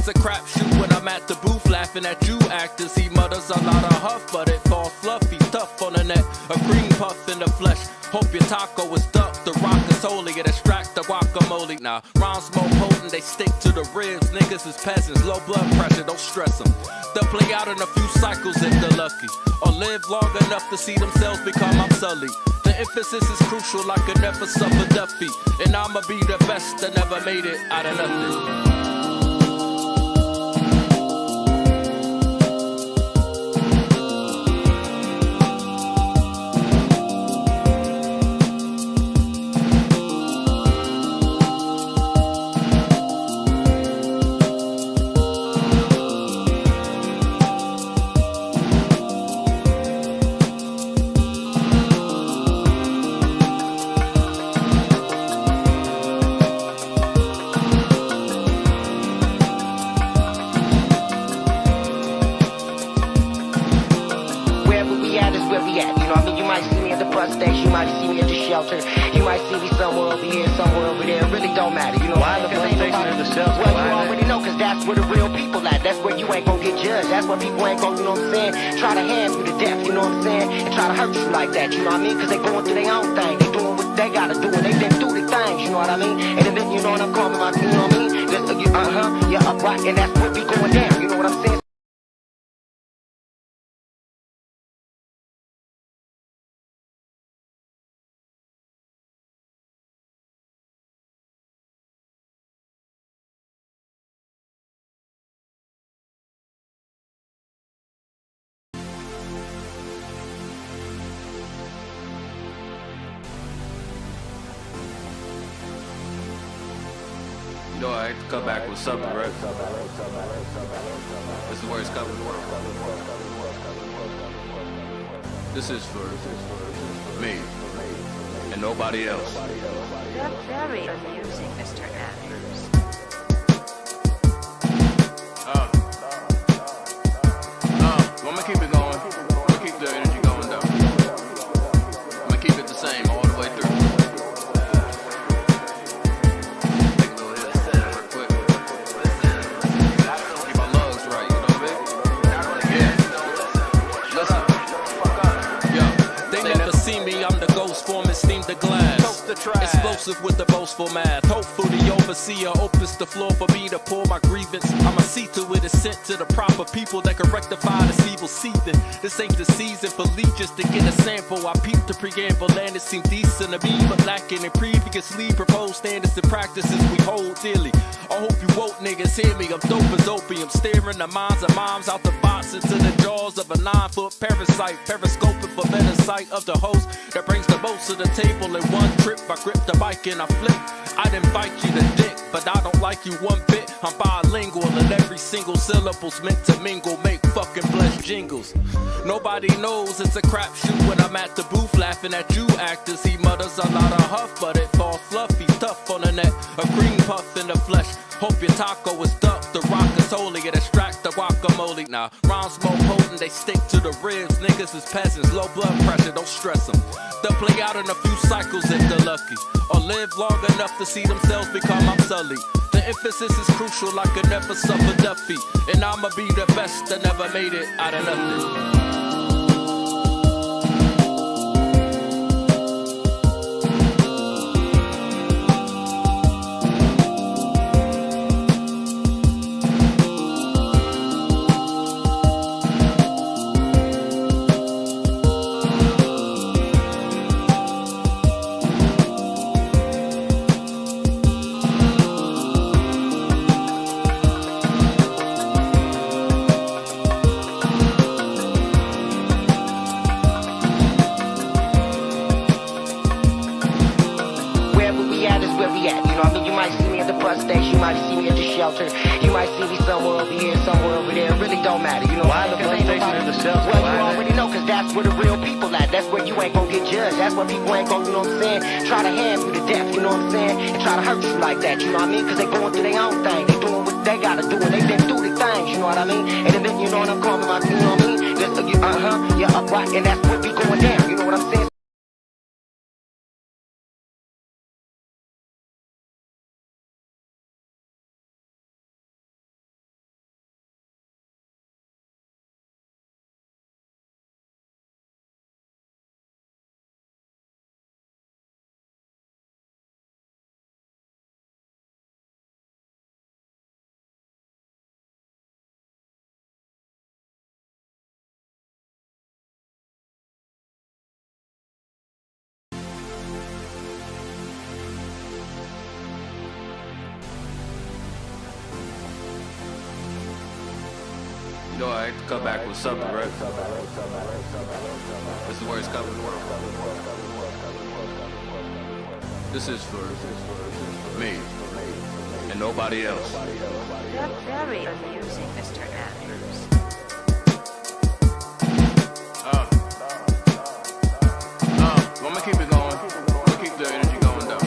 it's a crapshoot when I'm at the booth laughing at you actors. He mutters a lot of huff, but it falls fluffy, tough on the net, a cream puff in the flesh. Hope your taco is ducked, the rock is holy, it extract the guacamole. Now, rhymes more potent, they stick to the ribs. Niggas is peasants, low blood pressure, don't stress them. They'll play out in a few cycles if they're lucky, or live long enough to see themselves become obsolete. The emphasis is crucial, I could never suffer defeat, and I'ma be the best that never made it out of nothing. You might see me at the shelter. You might see me somewhere over here, somewhere over there. It really don't matter. You know why? The bus station and the shelter. Well, you already know, cause that's where the real people at. That's where you ain't gonna get judged. That's where people ain't gonna, you know what I'm saying, try to hand you to death, you know what I'm saying, and try to hurt you like that, you know what I mean? Cause they going through their own thing. They doing what they gotta do, and they been through the things, you know what I mean? And then, you know what I'm calling about, you know what I mean? You're upright, and that's what be going down, you know what I'm saying? You know I have to come back with something, right? This is where it's coming from. This is for me and nobody else. You're very amusing, Mr. Andrews. I'm gonna keep it going. I'm gonna keep the energy going though. I'm gonna keep it the same all the way through. Explosive with the boastful math. Hopeful the overseer opens the floor for me to pour my grievance. I'ma see to it is sent to the proper people that can rectify this evil seething. This ain't the season for leeches to get a sample. I peeped the preamble and it seemed decent to me, but lacking in previously proposed standards and practices we hold dearly. I hope you woke niggas hear me. I'm dope as opium, staring the minds of moms out the box into the jaws of a 9-foot parasite, periscoping for better sight of the host that brings the most to the table in one trip. I grip the mic and I flip. I'd invite you to dick, but I don't like you one bit. I'm bilingual and every single syllable's meant to mingle, make fucking flesh jingles. Nobody knows it's a crapshoot when I'm at the booth laughing at you actors. He mutters a lot of huff, but it falls fluffy, tough on the net, a cream puff in the flesh. Hope your taco is ducked, the rock is holy, it extract the guacamole. Now, rhymes more potent, they stick to the ribs. Niggas is peasants, low blood pressure, don't stress them. They'll play out in a few cycles if they're lucky, or live long enough to see themselves become obsolete. The emphasis is crucial, I could never suffer defeat, and I'ma be the best that never made it out of nothing. Station, you might see me at the shelter. You might see me somewhere over here, somewhere over there. It really don't matter. You know why? The bus station and the shelter. Well, you already know, cause that's where the real people at. That's where you ain't gonna get judged. That's where people ain't gonna, you know what I'm saying, try to hand you to death, you know what I'm saying, and try to hurt you like that, you know what I mean? Cause they going through their own thing. They doing what they gotta do, and they been through the things, you know what I mean? And then, you know what I'm calling about, you know what I mean? You're upright, and that's what be going down, you know what I'm saying? You know I have to come back with something, right? This is where it's coming from. This is for me and nobody else. You're very amusing, Mr. Andrews. I'm gonna keep it going. I'm gonna keep the energy going down.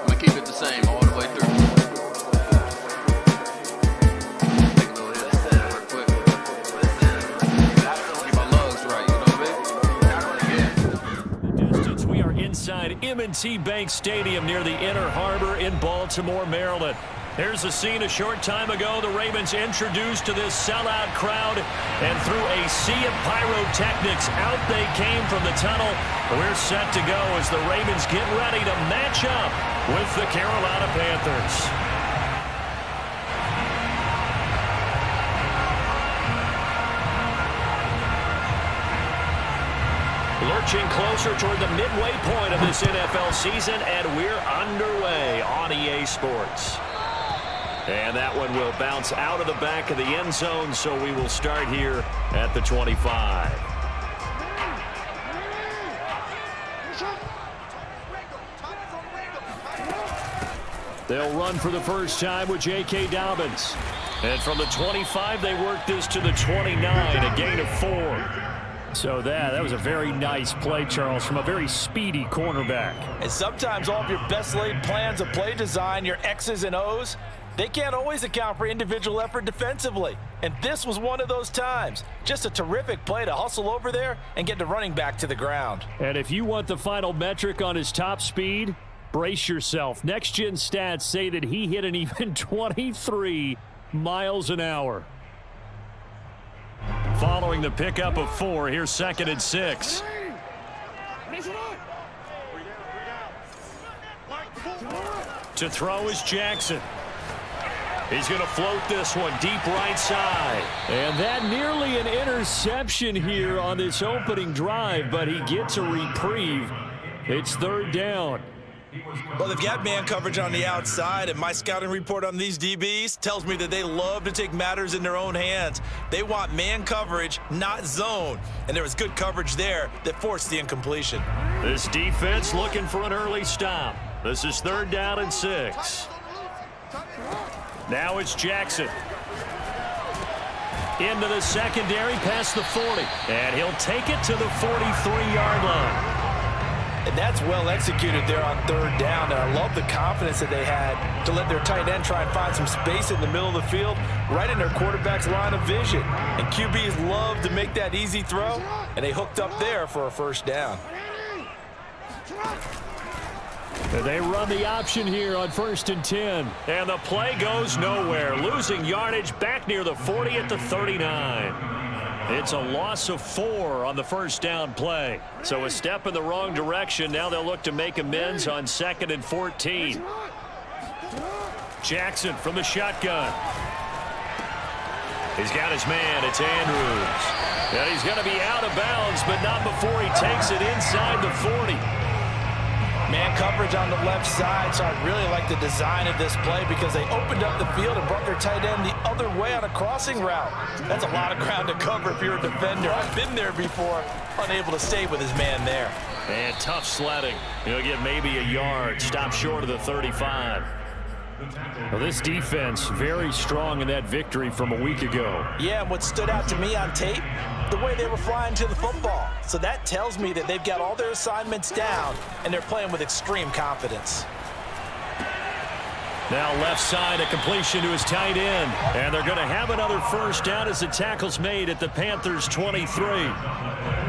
I'm gonna keep it the same all the way through. Take a little hit of that real quick. Get my lungs right, you know what I mean? The distance, we are inside M&T Bank Stadium near the Inner Harbor in Baltimore, Maryland. Here's a scene a short time ago. The Ravens introduced to this sellout crowd, and through a sea of pyrotechnics, out they came from the tunnel. We're set to go as the Ravens get ready to match up with the Carolina Panthers. Lurching closer toward the midway point of this NFL season, and we're underway on EA Sports. And that one will bounce out of the back of the end zone, so we will start here at the 25. They'll run for the first time with J.K. Dobbins. And from the 25, they work this to the 29, a gain of 4. So that was a very nice play, Charles, from a very speedy cornerback. And sometimes all of your best laid plans of play design, your X's and O's, they can't always account for individual effort defensively. And this was one of those times. Just a terrific play to hustle over there and get the running back to the ground. And if you want the final metric on his top speed, brace yourself. Next-gen stats say that he hit an even 23 miles an hour. Following the pickup of 4, here's 2nd and 6. To throw is Jackson. He's going to float this one deep right side. And that nearly an interception here on this opening drive, but he gets a reprieve. It's 3rd down. Well, they've got man coverage on the outside, and my scouting report on these DBs tells me that they love to take matters in their own hands. They want man coverage, not zone. And there was good coverage there that forced the incompletion. This defense looking for an early stop. This is 3rd down and 6. Now it's Jackson. Into the secondary past the 40. And he'll take it to the 43-yard line. And that's well executed there on 3rd down. And I love the confidence that they had to let their tight end try and find some space in the middle of the field, right in their quarterback's line of vision. And QBs love to make that easy throw, and they hooked up there for a 1st down. They run the option here on 1st and 10. And the play goes nowhere. Losing yardage back near the 40 at the 39. It's a loss of 4 on the 1st down play. So a step in the wrong direction. Now they'll look to make amends on 2nd and 14. Jackson from the shotgun. He's got his man. It's Andrews. And he's going to be out of bounds, but not before he takes it inside the 40. Man coverage on the left side, so I really like the design of this play because they opened up the field and brought their tight end the other way on a crossing route. That's a lot of ground to cover if you're a defender. I've been there before, unable to stay with his man there. And tough sledding. He'll get maybe a yard, stop short of the 35. Well, this defense very strong in that victory from a week ago. Yeah, and what stood out to me on tape, the way they were flying to the football. So that tells me that they've got all their assignments down and they're playing with extreme confidence. Now left side, a completion to his tight end. And they're going to have another 1st down as the tackle's made at the Panthers' 23.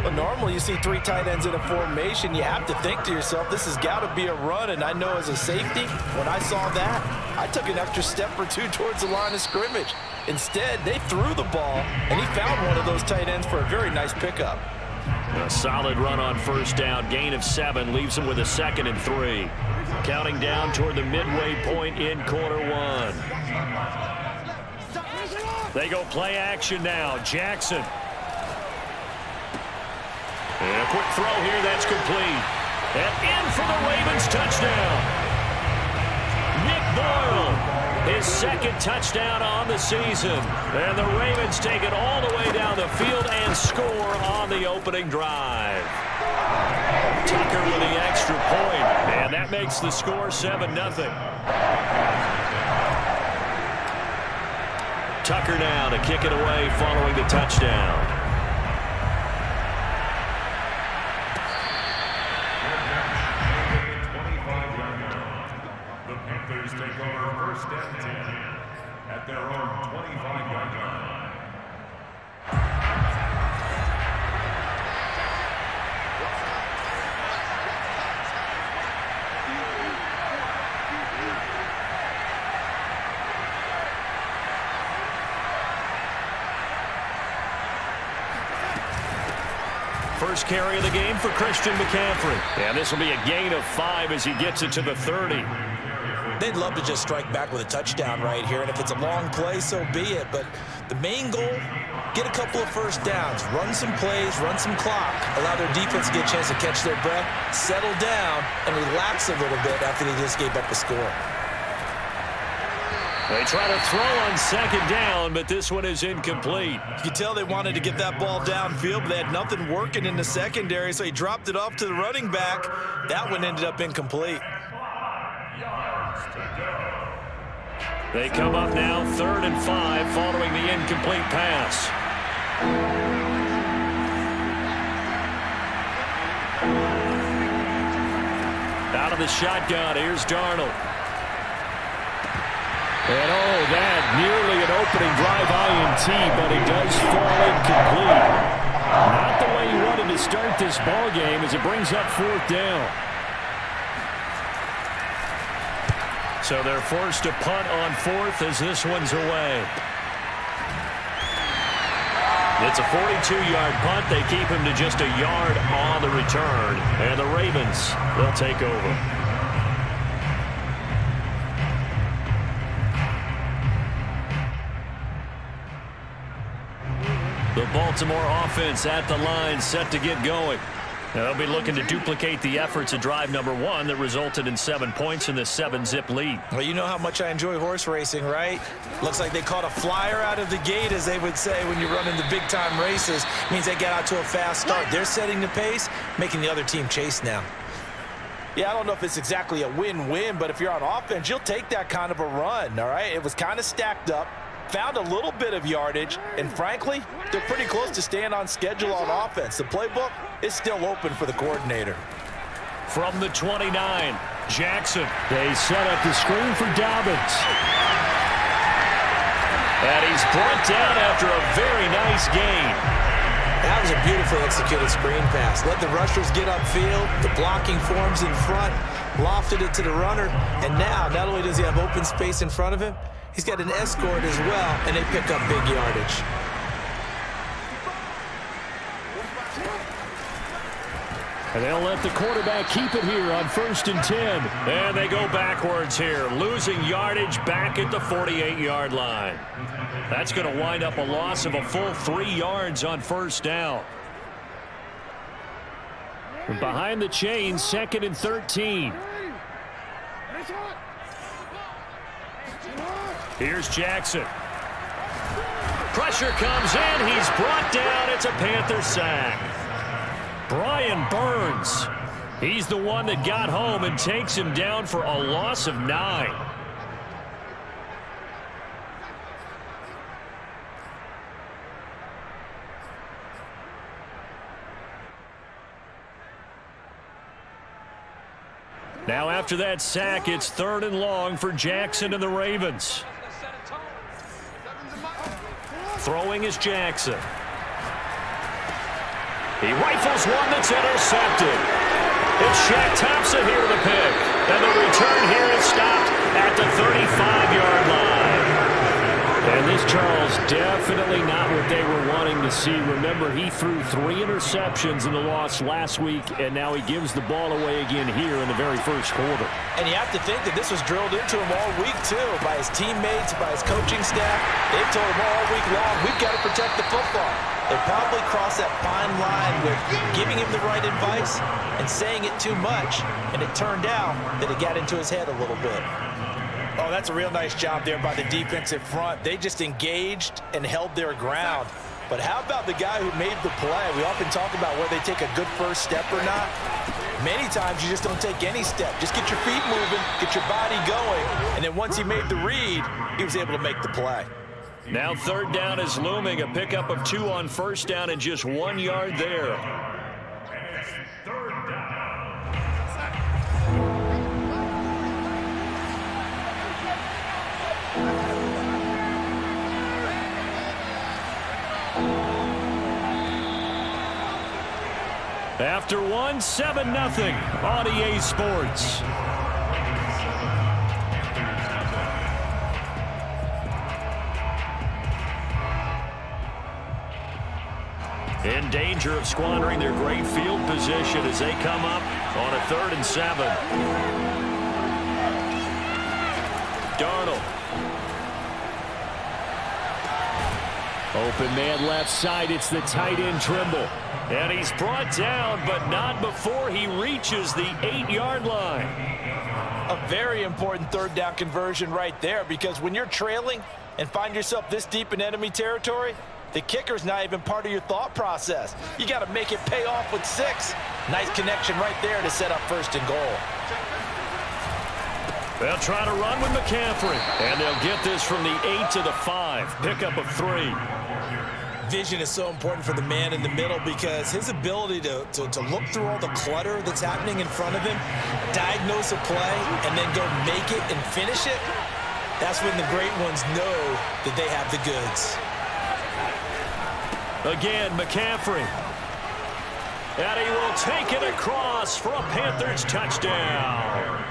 Well, normally you see 3 tight ends in a formation. You have to think to yourself, this has got to be a run. And I know as a safety, when I saw that, I took an extra step or 2 towards the line of scrimmage. Instead, they threw the ball, and he found one of those tight ends for a very nice pickup. A solid run on 1st down. Gain of 7 leaves him with a 2nd and 3. Counting down toward the midway point in quarter 1. They go play action now. Jackson. And a quick throw here. That's complete. And in for the Ravens touchdown. Nick Boyle His second touchdown on the season. And the Ravens take it all the way down the field and score on the opening drive. Tucker with the extra point, and that makes the score 7-0. Tucker now to kick it away following the touchdown. The Panthers take over 1st and 10 at their own 25-yard line. First carry of the game for Christian McCaffrey. And this will be a gain of 5 as he gets it to the 30. They'd love to just strike back with a touchdown right here, and if it's a long play, so be it. But the main goal, get a couple of first downs, run some plays, run some clock, allow their defense to get a chance to catch their breath, settle down, and relax a little bit after they just gave up a score. They try to throw on second down, but this one is incomplete. You can tell they wanted to get that ball downfield, but they had nothing working in the secondary, so he dropped it off to the running back. That one ended up incomplete. They come up now 3rd and 5 following the incomplete pass. Out of the shotgun, here's Darnold. And that nearly an opening drive INT, but it does fall incomplete. Not the way you wanted to start this ball game as it brings up 4th down. So they're forced to punt on 4th as this one's away. It's a 42-yard punt. They keep him to just a yard on the return. And the Ravens, they'll take over. The Baltimore offense at the line, set to get going. Now they'll be looking to duplicate the efforts of drive number 1 that resulted in 7 points in this 7-zip lead. Well, you know how much I enjoy horse racing, right? Looks like they caught a flyer out of the gate, as they would say when you're running the big-time races. It means they get out to a fast start. They're setting the pace, making the other team chase now. Yeah, I don't know if it's exactly a win-win, but if you're on offense, you'll take that kind of a run, all right? It was kind of stacked up. Found a little bit of yardage, and frankly, they're pretty close to staying on schedule on offense. The playbook is still open for the coordinator. From the 29, Jackson. They set up the screen for Dobbins. And he's brought down after a very nice gain. That was a beautifully executed screen pass. Let the rushers get upfield. The blocking forms in front. Lofted it to the runner. And now, not only does he have open space in front of him, he's got an escort as well, and they pick up big yardage. And they'll let the quarterback keep it here on 1st and 10. And they go backwards here, losing yardage back at the 48-yard line. That's going to wind up a loss of a full 3 yards on 1st down. And behind the chains, 2nd and 13. Here's Jackson. Pressure comes in. He's brought down. It's a Panther sack. Brian Burns. He's the one that got home and takes him down for a loss of 9. Now after that sack, it's 3rd and long for Jackson and the Ravens. Throwing is Jackson. He rifles one that's intercepted. It's Shaq Thompson here to the pick. And the return here is stopped at the 35-yard line. And this, Charles, definitely not what they were wanting to see. Remember, he threw 3 interceptions in the loss last week, and now he gives the ball away again here in the very first quarter. And you have to think that this was drilled into him all week, too, by his teammates, by his coaching staff. They've told him all week long, we've got to protect the football. They probably crossed that fine line with giving him the right advice and saying it too much, and it turned out that it got into his head a little bit. Oh, that's a real nice job there by the defensive front. They just engaged and held their ground. But how about the guy who made the play? We often talk about whether they take a good first step or not. Many times you just don't take any step. Just get your feet moving, get your body going, and then once he made the read, he was able to make the play. Now third down is looming. A pickup of 2 on first down and just 1 yard there. And it's third down. After 1, 7-0 on EA Sports. In danger of squandering their great field position as they come up on a 3rd and 7. Darnold. Open man left side. It's the tight end Trimble. And he's brought down, but not before he reaches the 8-yard line. A very important third down conversion right there, because when you're trailing and find yourself this deep in enemy territory, the kicker's not even part of your thought process. You got to make it pay off with 6. Nice connection right there to set up 1st and goal. They'll try to run with McCaffrey, and they'll get this from the 8 to the 5. Pickup of 3. Vision is so important for the man in the middle, because his ability to look through all the clutter that's happening in front of him, diagnose a play, and then go make it and finish it, that's when the great ones know that they have the goods. Again, McCaffrey. And he will take it across for a Panthers touchdown.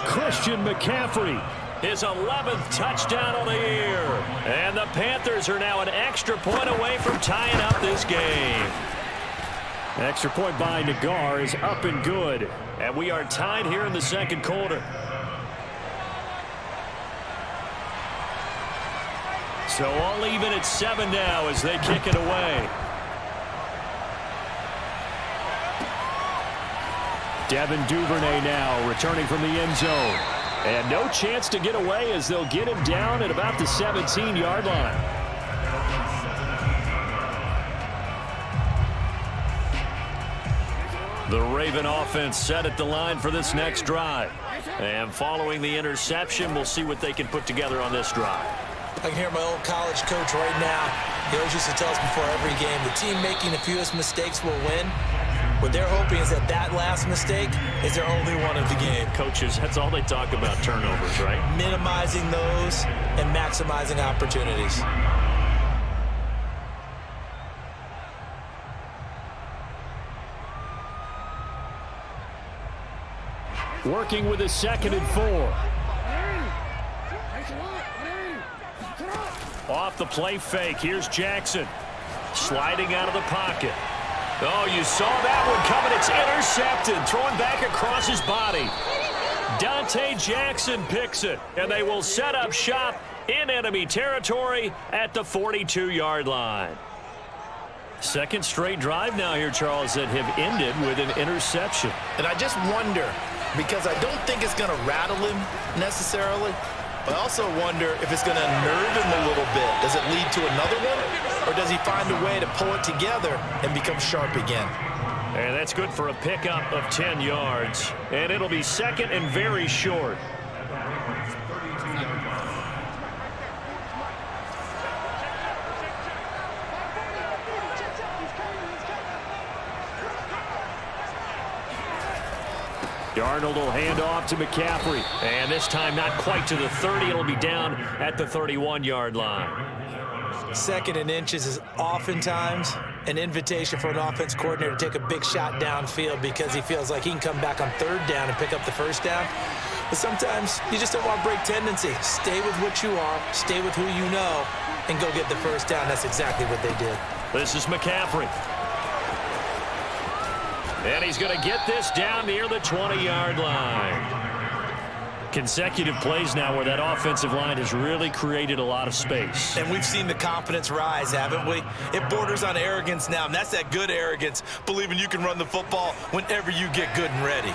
Christian McCaffrey, his 11th touchdown of the year. And the Panthers are now an extra point away from tying up this game. Extra point by Nagar is up and good. And we are tied here in the second quarter. So all even at 7 now as they kick it away. Devin Duvernay now returning from the end zone. And no chance to get away as they'll get him down at about the 17-yard line. The Raven offense set at the line for this next drive. And following the interception, we'll see what they can put together on this drive. I can hear my old college coach right now. He always used to tell us before every game, the team making the fewest mistakes will win. What they're hoping is that that last mistake is their only one of the game. Coaches, that's all they talk about, turnovers, right? Minimizing those and maximizing opportunities. Working with a 2nd and 4. Off the play fake. Here's Jackson. Sliding out of the pocket. Oh, you saw that one coming. It's intercepted. Thrown back across his body. Dante Jackson picks it. And they will set up shop in enemy territory at the 42-yard line. Second straight drive now here, Charles, that have ended with an interception. And I just wonder, because I don't think it's going to rattle him necessarily, but I also wonder if it's going to unnerve him a little bit. Does it lead to another one? Or does he find a way to pull it together and become sharp again? And that's good for a pickup of 10 yards. And it'll be 2nd and very short. Darnold will hand off to McCaffrey. And this time not quite to the 30. It'll be down at the 31-yard line. 2nd and inches is oftentimes an invitation for an offense coordinator to take a big shot downfield because he feels like he can come back on 3rd down and pick up the 1st down. But sometimes you just don't want to break tendency. Stay with what you are, stay with who you know, and go get the 1st down. That's exactly what they did. This is McCaffrey. And he's going to get this down near the 20-yard line. Consecutive plays now where that offensive line has really created a lot of space. And we've seen the confidence rise, haven't we? It borders on arrogance now, and that's that good arrogance, believing you can run the football whenever you get good and ready.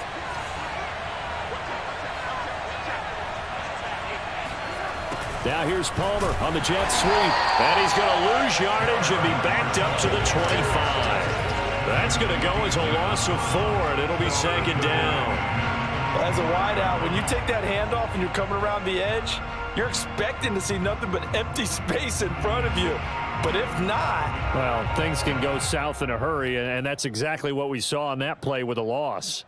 Now here's Palmer on the jet sweep. And he's going to lose yardage and be backed up to the 25. That's going to go as a loss of 4, and it'll be second down. As a wideout, when you take that handoff and you're coming around the edge, you're expecting to see nothing but empty space in front of you. But if not... Well, things can go south in a hurry, and that's exactly what we saw on that play with a loss.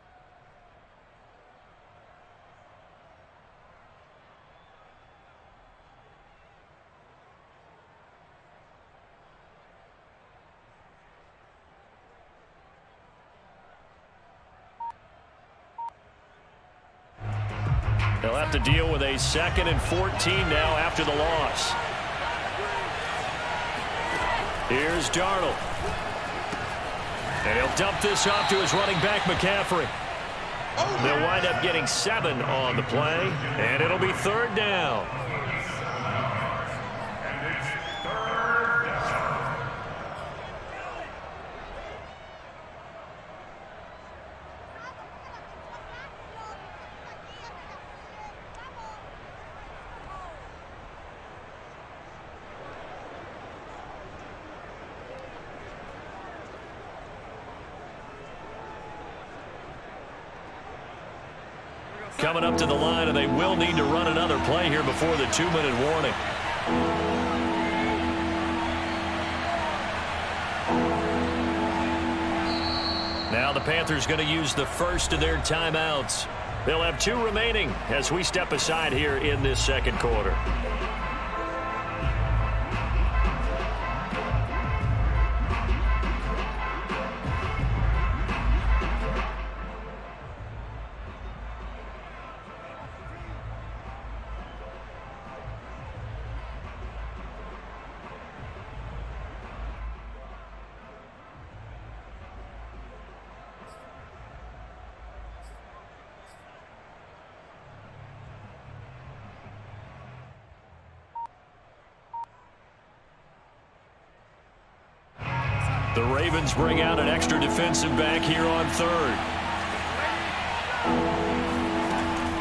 They'll have to deal with a 2nd and 14 now after the loss. Here's Darnold. And he'll dump this off to his running back, McCaffrey. They'll wind up getting 7 on the play, and it'll be 3rd down. Coming up to the line, and they will need to run another play here before the 2-minute warning. Now the Panthers going to use the first of their timeouts. They'll have 2 remaining as we step aside here in this second quarter. The Ravens bring out an extra defensive back here on 3rd.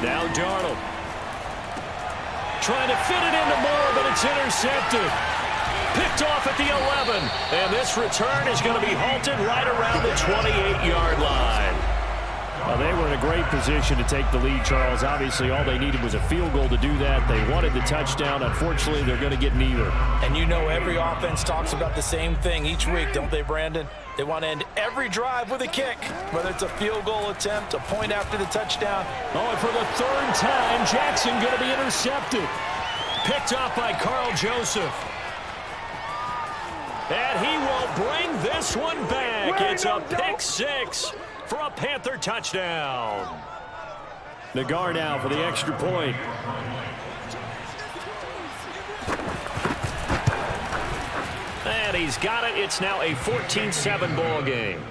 Now Darnold. Trying to fit it into Moore, but it's intercepted. Picked off at the 11. And this return is going to be halted right around the 28-yard line. Well, they were in a great position to take the lead, Charles. Obviously, all they needed was a field goal to do that. They wanted the touchdown. Unfortunately, they're going to get neither. And you know every offense talks about the same thing each week, don't they, Brandon? They want to end every drive with a kick, whether it's a field goal attempt, a point after the touchdown. Oh, and for the 3rd time, Jackson going to be intercepted. Picked off by Carl Joseph. And he will bring this one back. It's a pick 6. For a Panther touchdown. Nagar now for the extra point. And he's got it. It's now a 14-7 ball game.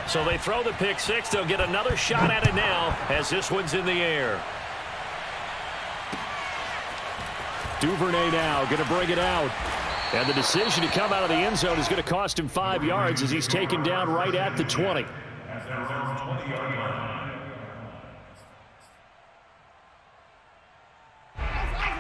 So they throw the pick 6. They'll get another shot at it now as this one's in the air. Duvernay now going to bring it out. And the decision to come out of the end zone is going to cost him 5 yards as he's taken down right at the 20.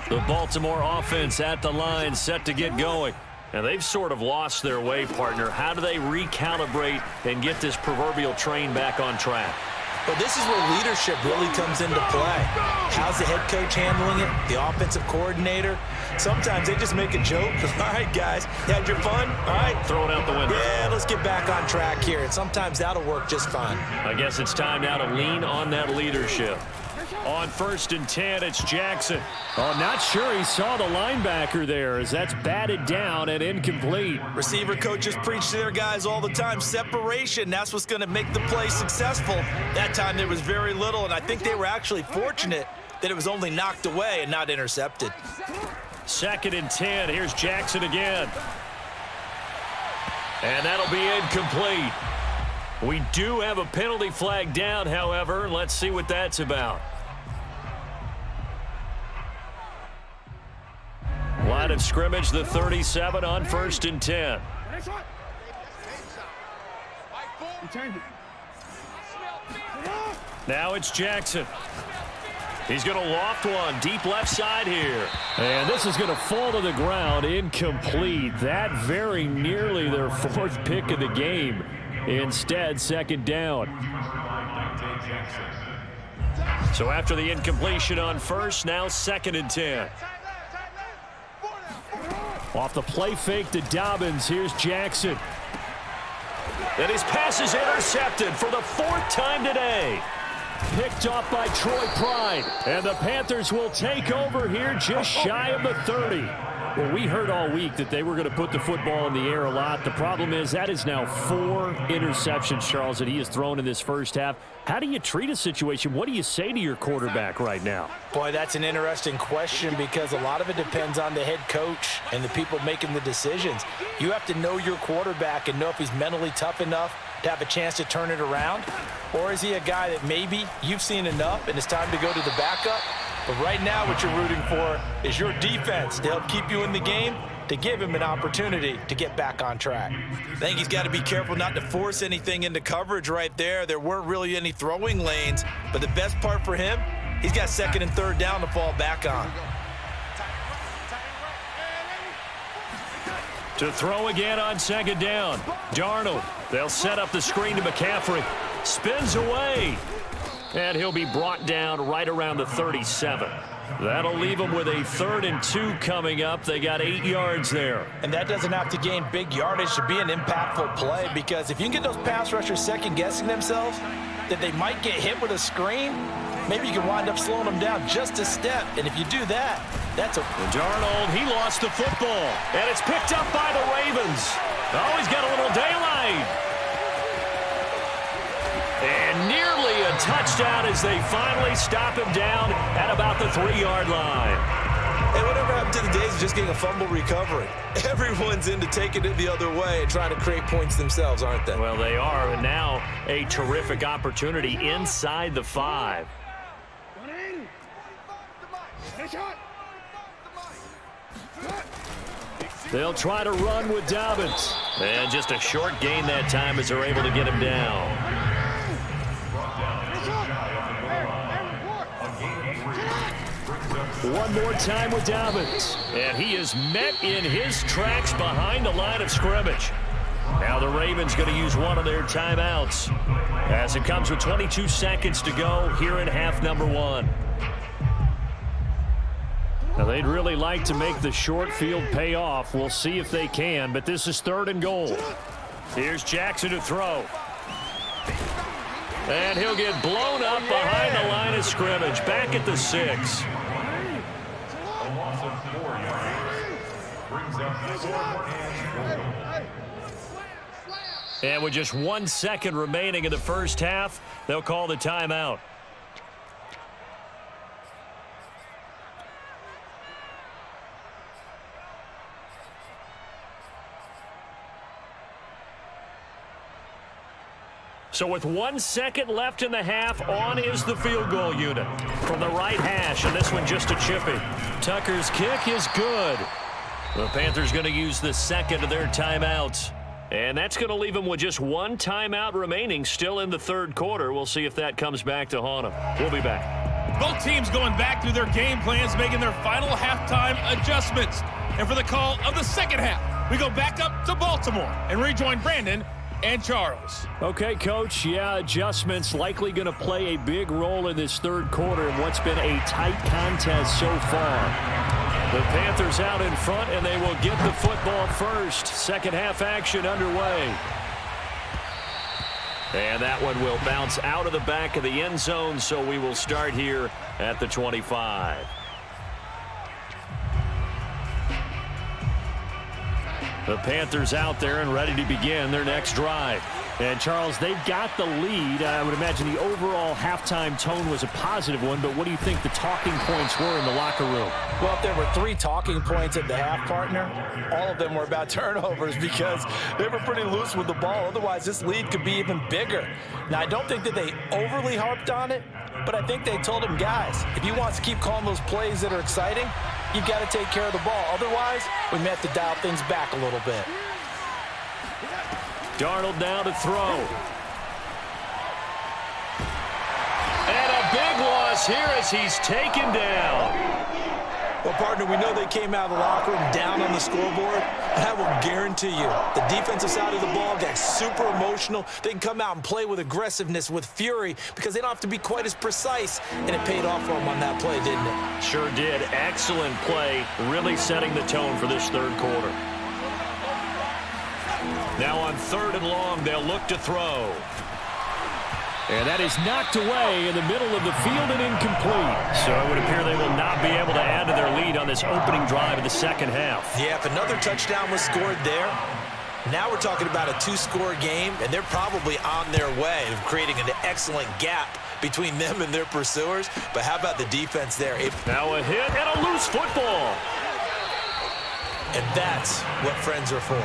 The Baltimore offense at the line set to get going. And they've sort of lost their way, partner. How do they recalibrate and get this proverbial train back on track? But this is where leadership really comes into play. How's the head coach handling it? The offensive coordinator? Sometimes they just make a joke. All right, guys, you had your fun? All right. Throw it out the window. Yeah, let's get back on track here. And sometimes that'll work just fine. I guess it's time now to lean on that leadership. On 1st and 10, it's Jackson. Oh, not sure he saw the linebacker there as that's batted down and incomplete. Receiver coaches preach to their guys all the time. Separation, that's what's going to make the play successful. That time there was very little, and I think they were actually fortunate that it was only knocked away and not intercepted. 2nd and 10, here's Jackson again. And that'll be incomplete. We do have a penalty flag down, however. Let's see what that's about. Line of scrimmage, the 37 on 1st and 10. Now it's Jackson. He's going to loft one deep left side here. And this is going to fall to the ground incomplete. That very nearly their fourth pick of the game. Instead, second down. So after the incompletion on first, now 2nd and 10. Off the play fake to Dobbins. Here's Jackson. And his pass is intercepted for the 4th time today. Picked off by Troy Pride. And the Panthers will take over here just shy of the 30. Well, we heard all week that they were going to put the football in the air a lot. The problem is that is now 4 interceptions, Charles, that he has thrown in this first half. How do you treat a situation? What do you say to your quarterback right now? Boy, that's an interesting question because a lot of it depends on the head coach and the people making the decisions. You have to know your quarterback and know if he's mentally tough enough to have a chance to turn it around, or is he a guy that maybe you've seen enough and it's time to go to the backup? But right now what you're rooting for is your defense to help keep you in the game, to give him an opportunity to get back on track. I think he's got to be careful not to force anything into coverage right there. There weren't really any throwing lanes, but the best part for him, he's got 2nd and 3rd down to fall back on. To throw again on 2nd down. Darnold. They'll set up the screen to McCaffrey. Spins away. And he'll be brought down right around the 37. That'll leave them with a 3rd and 2 coming up. They got 8 yards there. And that doesn't have to gain big yardage to be an impactful play, because if you can get those pass rushers second-guessing themselves that they might get hit with a screen, maybe you can wind up slowing them down just a step. And if you do that, that's a... Darnold, he lost the football. And it's picked up by the Ravens. Oh, he's got a little daylight. And nearly a touchdown as they finally stop him down at about the 3-yard line. Hey, whatever happened to the days of just getting a fumble recovery? Everyone's into taking it the other way and trying to create points themselves, aren't they? Well, they are. And now a terrific opportunity inside the 5. They'll try to run with Dobbins. And just a short gain that time as they're able to get him down. One more time with Dobbins. And he is met in his tracks behind the line of scrimmage. Now the Ravens going to use one of their timeouts as it comes with 22 seconds to go here in half number 1. Now they'd really like to make the short field pay off. We'll see if they can, but this is 3rd and goal. Here's Jackson to throw. And he'll get blown up behind the line of scrimmage, back at the 6. And with just 1 second remaining in the first half, they'll call the timeout. So with 1 second left in the half, on is the field goal unit from the right hash, and this one just a chippy. Tucker's kick is good. The Panthers going to use the 2nd of their timeouts. And that's going to leave them with just 1 timeout remaining still in the 3rd quarter. We'll see if that comes back to haunt them. We'll be back. Both teams going back through their game plans, making their final halftime adjustments. And for the call of the 2nd half, we go back up to Baltimore and rejoin Brandon and Charles. Okay, Coach. Yeah, adjustments likely going to play a big role in this 3rd quarter in what's been a tight contest so far. The Panthers out in front, and they will get the football first. 2nd half action underway. And that one will bounce out of the back of the end zone, so we will start here at the 25. The Panthers out there and ready to begin their next drive. And, Charles, they've got the lead. I would imagine the overall halftime tone was a positive one, but what do you think the talking points were in the locker room? Well, if there were 3 talking points at the half, partner, all of them were about turnovers because they were pretty loose with the ball. Otherwise, this lead could be even bigger. Now, I don't think that they overly harped on it, but I think they told him, guys, if you want to keep calling those plays that are exciting, you've got to take care of the ball. Otherwise, we may have to dial things back a little bit. Darnold now to throw. big loss here as he's taken down. Well, partner, we know they came out of the locker room down on the scoreboard. I will guarantee you, the defensive side of the ball got super emotional. They can come out and play with aggressiveness, with fury, because they don't have to be quite as precise. And it paid off for them on that play, didn't it? Sure did. Excellent play, really setting the tone for this third quarter. Now on 3rd and long, they'll look to throw. And that is knocked away in the middle of the field and incomplete. So it would appear they will not be able to add to their lead on this opening drive of the second half. Yeah, if another touchdown was scored there, now we're talking about a 2-score game, and they're probably on their way of creating an excellent gap between them and their pursuers. But how about the defense there? Now a hit and a loose football. And that's what friends are for.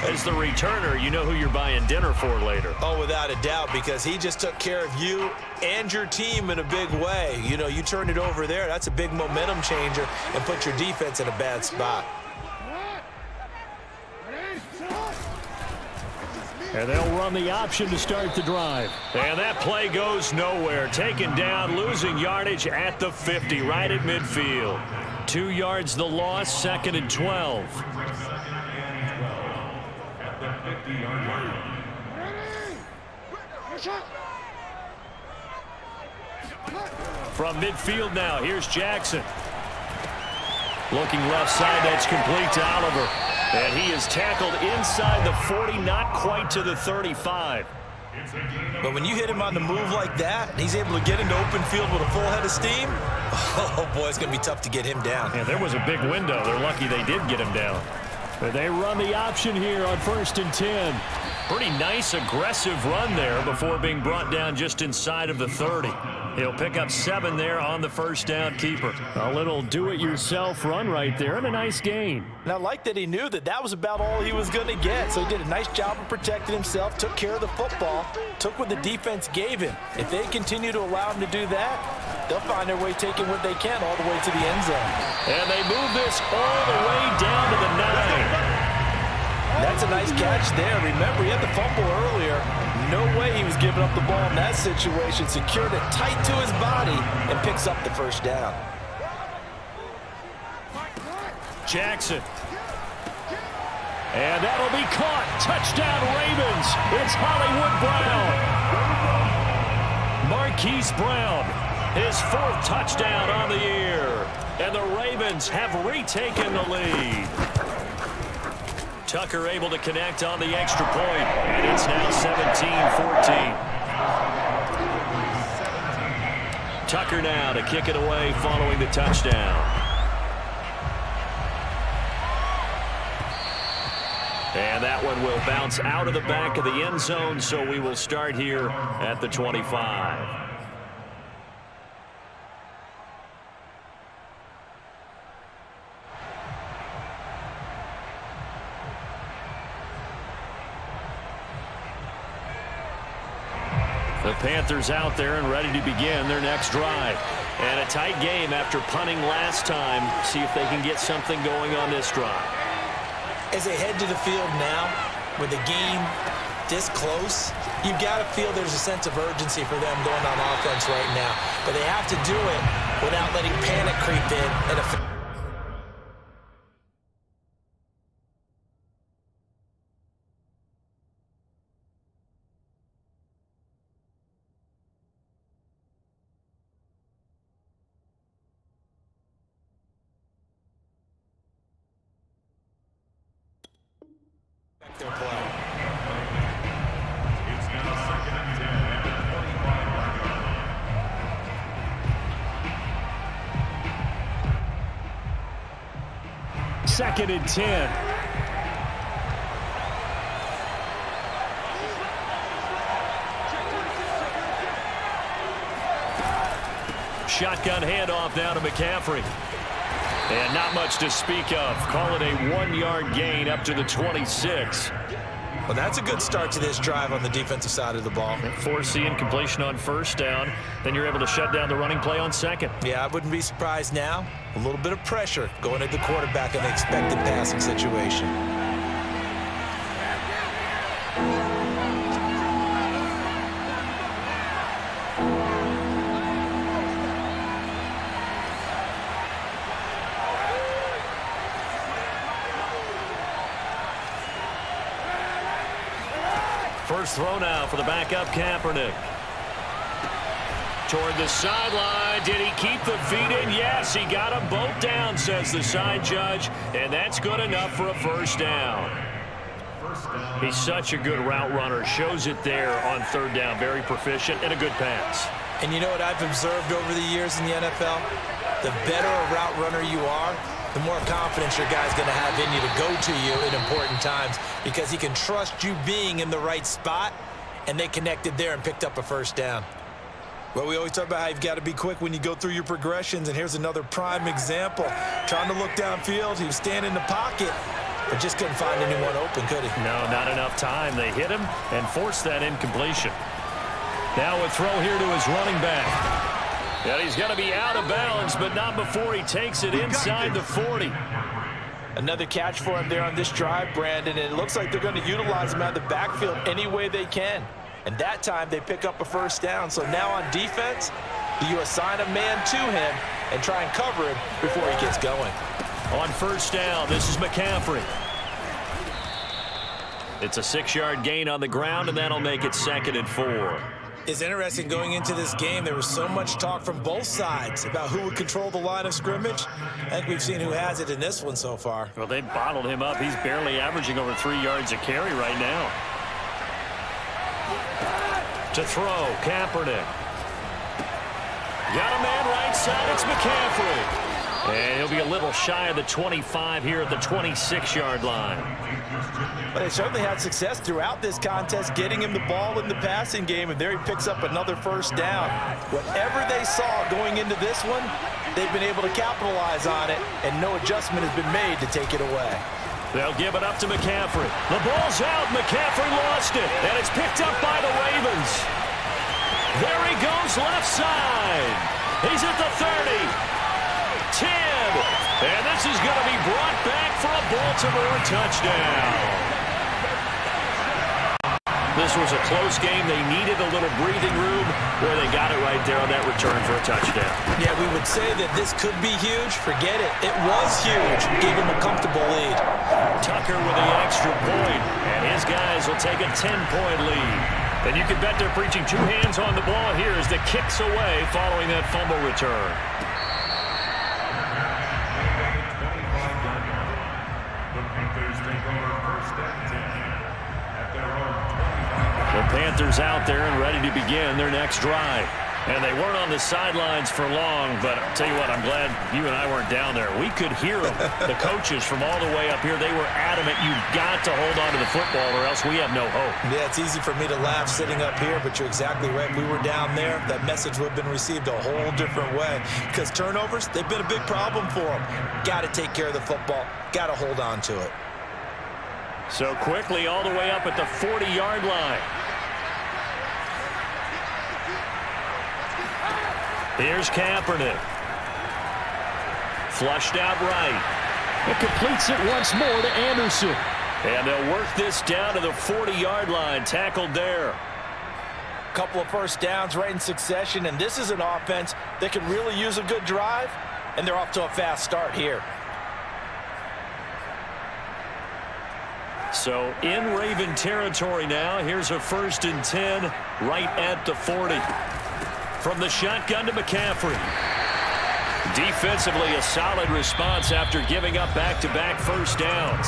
As the returner, you know who you're buying dinner for later. Oh, without a doubt, because he just took care of you and your team in a big way. You know, you turn it over there, that's a big momentum changer and put your defense in a bad spot. And they'll run the option to start the drive. And that play goes nowhere. Taken down, losing yardage at the 50, right at midfield. 2 yards the loss, 2nd and 12. At the 50-yard line. From midfield now, here's Jackson. Looking left side, that's complete to Oliver. And he is tackled inside the 40, not quite to the 35. But when you hit him on the move like that, he's able to get into open field with a full head of steam, oh boy, it's going to be tough to get him down. Yeah, there was a big window. They're lucky they did get him down. But they run the option here on 1st and 10. Pretty nice, aggressive run there before being brought down just inside of the 30. He'll pick up 7 there on the first down keeper. A little do-it-yourself run right there and a nice gain. And I like that he knew that that was about all he was going to get. So he did a nice job of protecting himself, took care of the football, took what the defense gave him. If they continue to allow him to do that, they'll find their way taking what they can all the way to the end zone. And they move this all the way down to the 9. That's a nice catch there. Remember, he had the fumble earlier. No way he was giving up the ball in that situation. Secured it tight to his body and picks up the first down. Jackson. And that'll be caught. Touchdown, Ravens. It's Hollywood Brown. Marquise Brown, his 4th touchdown on the year. And the Ravens have retaken the lead. Tucker able to connect on the extra point, and it's now 17-14. Tucker now to kick it away following the touchdown. And that one will bounce out of the back of the end zone, so we will start here at the 25. The Panthers out there and ready to begin their next drive. And a tight game after punting last time. See if they can get something going on this drive. As they head to the field now, with the game this close, you've got to feel there's a sense of urgency for them going on offense right now. But they have to do it without letting panic creep in and their play. It's now 2nd and 10 at the 25-yard line. 2nd and 10. Shotgun handoff now to McCaffrey. And not much to speak of. Call it a 1-yard gain up to the 26. Well, that's a good start to this drive on the defensive side of the ball. Forcing completion on first down. Then you're able to shut down the running play on second. Yeah, I wouldn't be surprised now. A little bit of pressure going at the quarterback in the expected passing situation. First throw now for the backup Kaepernick. Toward the sideline. Did he keep the feet in? Yes, he got them both down, says the side judge. And that's good enough for a first down. He's such a good route runner. Shows it there on third down. Very proficient and a good pass. And you know what I've observed over the years in the NFL? The better a route runner you are, the more confidence your guy's going to have in you to go to you in important times because he can trust you being in the right spot, and they connected there and picked up a first down. Well, we always talk about how you've got to be quick when you go through your progressions, and here's another prime example. Trying to look downfield, he was standing in the pocket, but just couldn't find anyone open, could he? No, not enough time. They hit him and forced that incompletion. Now a throw here to his running back. And he's going to be out of bounds, but not before he takes it inside the 40. Another catch for him there on this drive, Brandon, and it looks like they're going to utilize him out of the backfield any way they can. And that time they pick up a first down. So now on defense, do you assign a man to him and try and cover him before he gets going? On first down, this is McCaffrey. It's a 6-yard gain on the ground, and that'll make it 2nd and 4. It's interesting going into this game. There was so much talk from both sides about who would control the line of scrimmage. I think we've seen who has it in this one so far. Well, they bottled him up. He's barely averaging over 3 yards a carry right now. To throw, Kaepernick. Got a man right side. It's McCaffrey. And he'll be a little shy of the 25 here at the 26-yard line. But they certainly had success throughout this contest, getting him the ball in the passing game, and there he picks up another first down. Whatever they saw going into this one, they've been able to capitalize on it, and no adjustment has been made to take it away. They'll give it up to McCaffrey. The ball's out. McCaffrey lost it, and it's picked up by the Ravens. There he goes left side. He's at the 30. 10, and this is going to be brought back for a Baltimore touchdown. This was a close game. They needed a little breathing room where they got it right there on that return for a touchdown. Yeah, we would say that this could be huge. Forget it. It was huge. Gave him a comfortable lead. Tucker with the extra point, and his guys will take a 10-point lead. And you can bet they're preaching 2 hands on the ball here as the kicks away following that fumble return. The Panthers out there and ready to begin their next drive. And they weren't on the sidelines for long, but I'll tell you what, I'm glad you and I weren't down there. We could hear them. The coaches from all the way up here, they were adamant, you've got to hold on to the football or else we have no hope. Yeah, it's easy for me to laugh sitting up here, but you're exactly right. If we were down there, that message would have been received a whole different way. Because turnovers, they've been a big problem for them. Got to take care of the football. Got to hold on to it. So quickly all the way up at the 40-yard line. Here's Kaepernick. Flushed out right. It completes it once more to Anderson. And they'll work this down to the 40-yard line. Tackled there. Couple of first downs right in succession, and this is an offense that can really use a good drive, and they're off to a fast start here. So in Raven territory now. Here's a 1st and 10 right at the 40. From the shotgun to McCaffrey. Defensively, a solid response after giving up back-to-back first downs.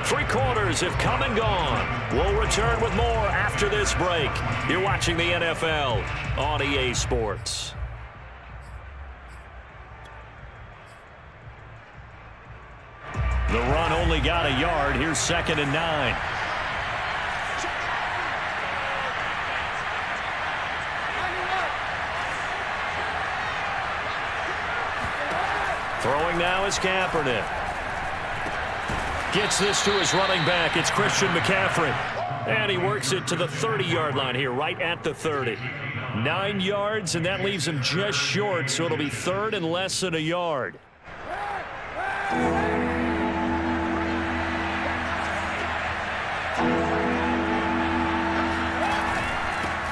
3 quarters have come and gone. We'll return with more after this break. You're watching the NFL on EA Sports. The run only got a yard. Here's 2nd and 9. Throwing now is Kaepernick. Gets this to his running back. It's Christian McCaffrey. And he works it to the 30-yard line here, right at the 30. 9 yards, and that leaves him just short, so it'll be 3rd and less than a yard.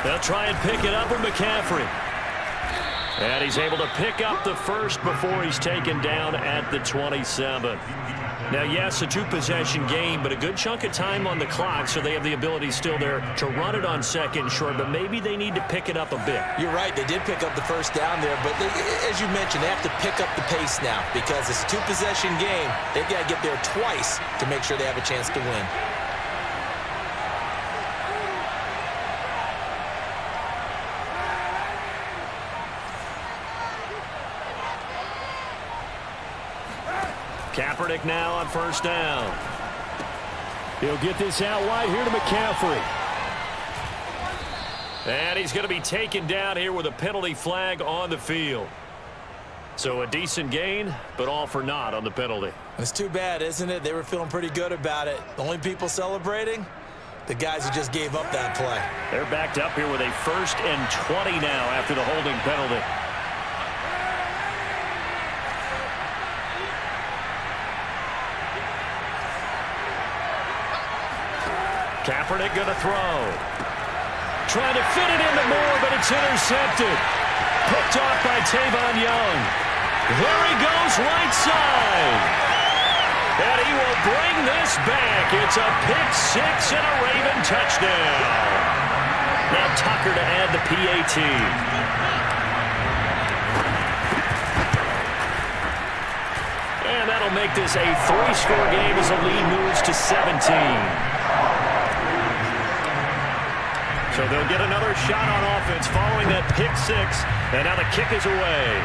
They'll try and pick it up with McCaffrey. And he's able to pick up the first before he's taken down at the 27. Now, yes, a two-possession game, but a good chunk of time on the clock, so they have the ability still there to run it on second and short, but maybe they need to pick it up a bit. You're right. They did pick up the first down there, but as you mentioned, they have to pick up the pace now because it's a two-possession game. They've got to get there twice to make sure they have a chance to win. Kaepernick now on first down. He'll get this out wide here to McCaffrey. And he's going to be taken down here with a penalty flag on the field. So a decent gain, but all for naught on the penalty. It's too bad, isn't it? They were feeling pretty good about it. The only people celebrating, the guys who just gave up that play. They're backed up here with a 1st and 20 now after the holding penalty. Kaepernick going to throw. Trying to fit it into Moore, but it's intercepted. Picked off by Tavon Young. There he goes right side. And he will bring this back. It's a pick six and a Raven touchdown. Now Tucker to add the PAT. And that'll make this a 3-score game as the lead moves to 17. So they'll get another shot on offense following that pick six. And now the kick is away.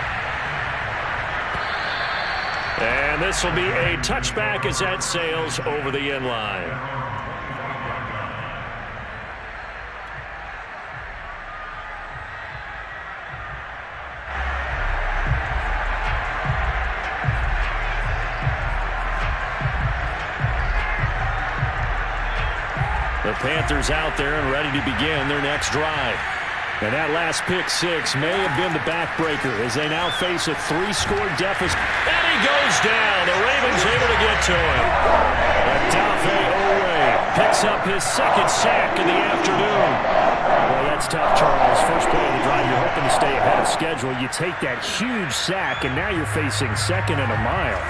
And this will be a touchback as that sails over the end line. The Panthers out there and ready to begin their next drive. And that last pick six may have been the backbreaker as they now face a 3-score deficit. And he goes down. The Ravens able to get to him. Odafe Oweh picks up his 2nd sack in the afternoon. Well, that's tough, Charles. First play of the drive, you're hoping to stay ahead of schedule. You take that huge sack, and now you're facing 2nd and a mile.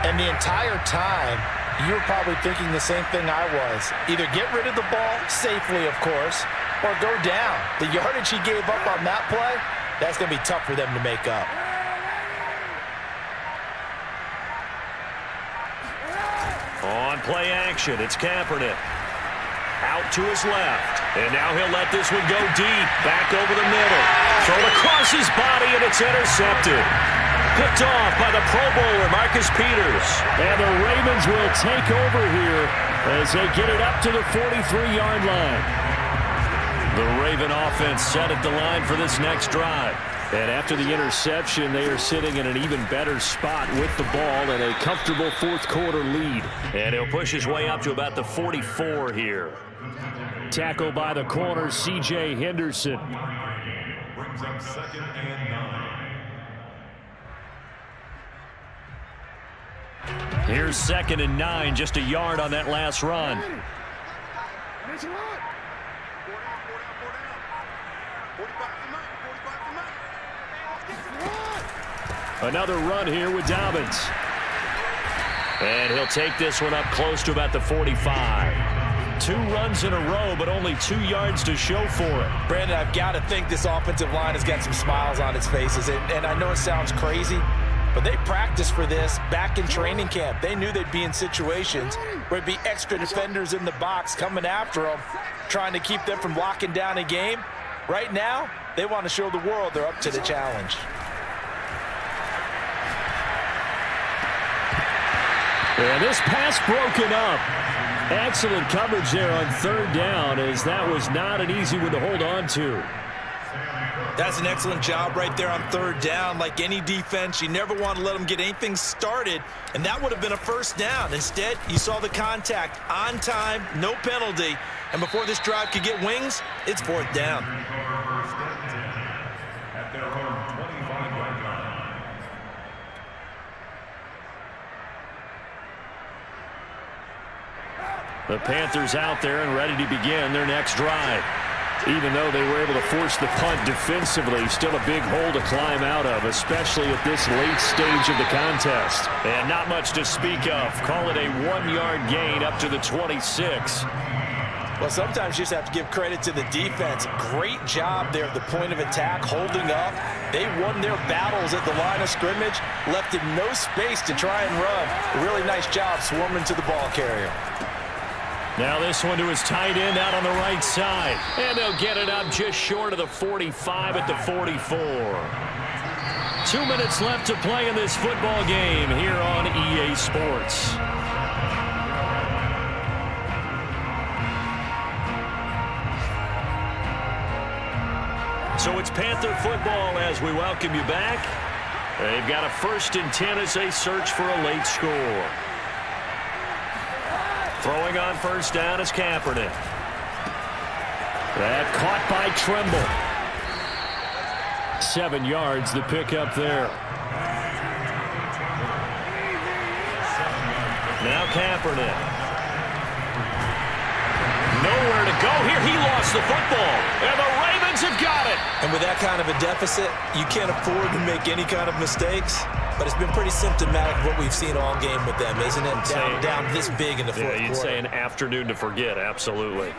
And the entire time, you were probably thinking the same thing I was. Either get rid of the ball, safely of course, or go down. The yardage he gave up on that play, that's going to be tough for them to make up. On play action, it's Kaepernick. Out to his left. And now he'll let this one go deep. Back over the middle. Thrown across his body, and it's intercepted. Picked off by the Pro Bowler, Marcus Peters. And the Ravens will take over here as they get it up to the 43-yard line. The Raven offense set at the line for this next drive. And after the interception, they are sitting in an even better spot with the ball and a comfortable 4th quarter lead. And he'll push his way up to about the 44 here. Tackle by the corner, C.J. Henderson. Brings up 2nd and 9. Here's 2nd and 9, just a yard on that last run. Another run here with Dobbins. And he'll take this one up close to about the 45. 2 runs in a row, but only 2 yards to show for it. Brandon, I've got to think this offensive line has got some smiles on its faces. And I know it sounds crazy, but they practiced for this back in training camp. They knew they'd be in situations where there'd be extra defenders in the box coming after them, trying to keep them from locking down a game. Right now, they want to show the world they're up to the challenge. And this pass broken up. Excellent coverage there on 3rd down, as that was not an easy one to hold on to. That's an excellent job right there on 3rd down. Like any defense, you never want to let them get anything started, and that would have been a 1st down. Instead, you saw the contact on time, no penalty, and before this drive could get wings, it's 4th down. At their own 25-yard line. The Panthers out there and ready to begin their next drive. Even though they were able to force the punt defensively, still a big hole to climb out of, especially at this late stage of the contest. And not much to speak of. Call it a 1-yard gain up to the 26. Well, sometimes you just have to give credit to the defense. Great job there at the point of attack, holding up. They won their battles at the line of scrimmage, left him no space to try and run. A really nice job swarming to the ball carrier. Now this one to his tight end out on the right side. And they'll get it up just short of the 45 at the 44. 2 minutes left to play in this football game here on EA Sports. So it's Panther football as we welcome you back. They've got a 1st and 10 as they search for a late score. Throwing on 1st down is Kaepernick. That caught by Tremble. 7 yards the pickup there. Now Kaepernick. Nowhere to go here. He lost the football. And the Ravens have got it. And with that kind of a deficit, you can't afford to make any kind of mistakes. But it's been pretty symptomatic of what we've seen all game with them, isn't it? Down this big in the fourth quarter. You'd say an afternoon to forget, absolutely.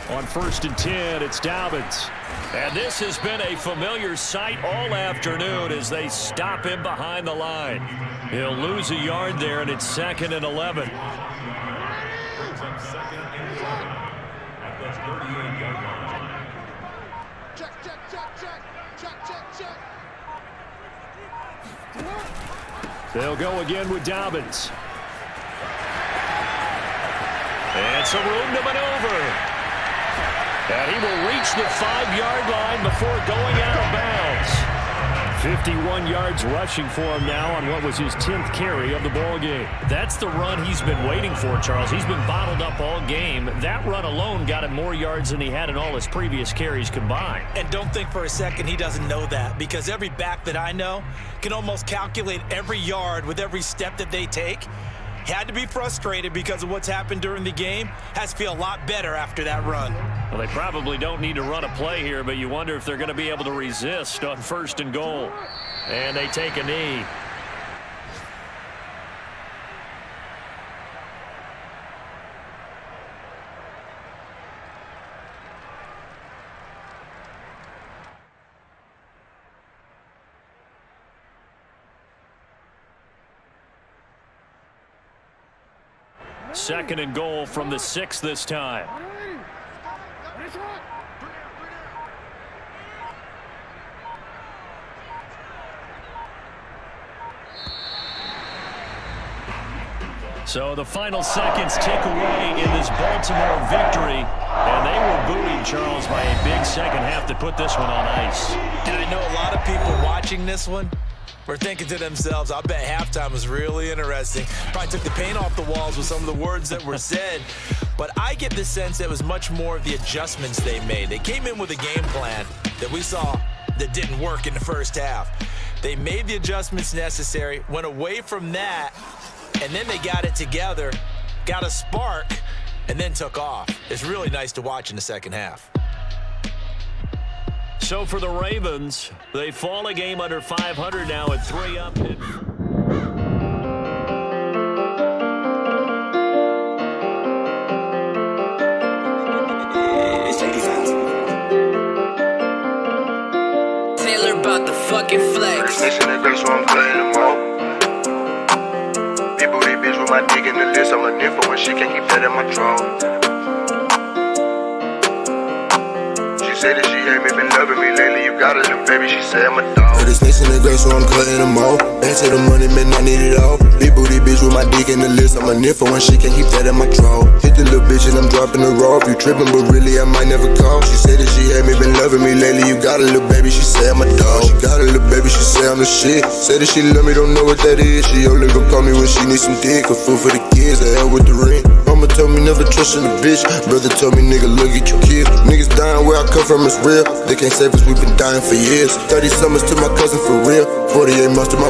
On 1st and 10, it's Dobbins. And this has been a familiar sight all afternoon as they stop him behind the line. He'll lose a yard there, and it's 2nd and 11. They'll go again with Dobbins. And some room to maneuver. And he will reach the 5-yard line before going out of bounds. 51 yards rushing for him now on what was his 10th carry of the ball game. That's the run he's been waiting for, Charles. He's been bottled up all game. That run alone got him more yards than he had in all his previous carries combined. And don't think for a second he doesn't know that, because every back that I know can almost calculate every yard with every step that they take. He had to be frustrated because of what's happened during the game. Has to feel a lot better after that run. Well, they probably don't need to run a play here, but you wonder if they're going to be able to resist on 1st and goal. And they take a knee. Second and goal from the 6 this time. So the final seconds tick away in this Baltimore victory. And they were buoyed, Charles, by a big second half to put this one on ice. And I know a lot of people watching this one were thinking to themselves, I bet halftime was really interesting. Probably took the paint off the walls with some of the words that were said. But I get the sense it was much more of the adjustments they made. They came in with a game plan that we saw that didn't work in the first half. They made the adjustments necessary, went away from that, and then they got it together, got a spark, and then took off. It's really nice to watch in the second half. So for the Ravens, they fall a game under 500 now at 3 up. Taylor about the fucking flex. Missing that grace, so I'm cutting them off. Big booty bitch with my dick in the list. I'm a nympho when she can't keep that in my drawer. Say that she ain't been loving me lately. You got a little baby, she said I'm a dog. Put the snakes in the grass, so I'm cutting them off. Answer the money, man, I need it all. Big booty bitch with my dick in the list. I'm a nympho when she can't keep that in my drawer. Hit the little bitch and I'm dropping her off. You tripping, but really I might never call. She said that she ain't been loving me lately. You got a little baby, she said I'm a dog. She got a little baby, she said I'm the shit. Said that she love me, don't know what that is. She only gon' call me when she needs some dick. A fool for the kids, I hell with the ring. Mama told me never trust in a bitch. Brother told me, nigga, look at your kid. Niggas dying where I come from, it's real. They can't save us, we been dying for years. 30 summers to my cousin for real. 48 months to my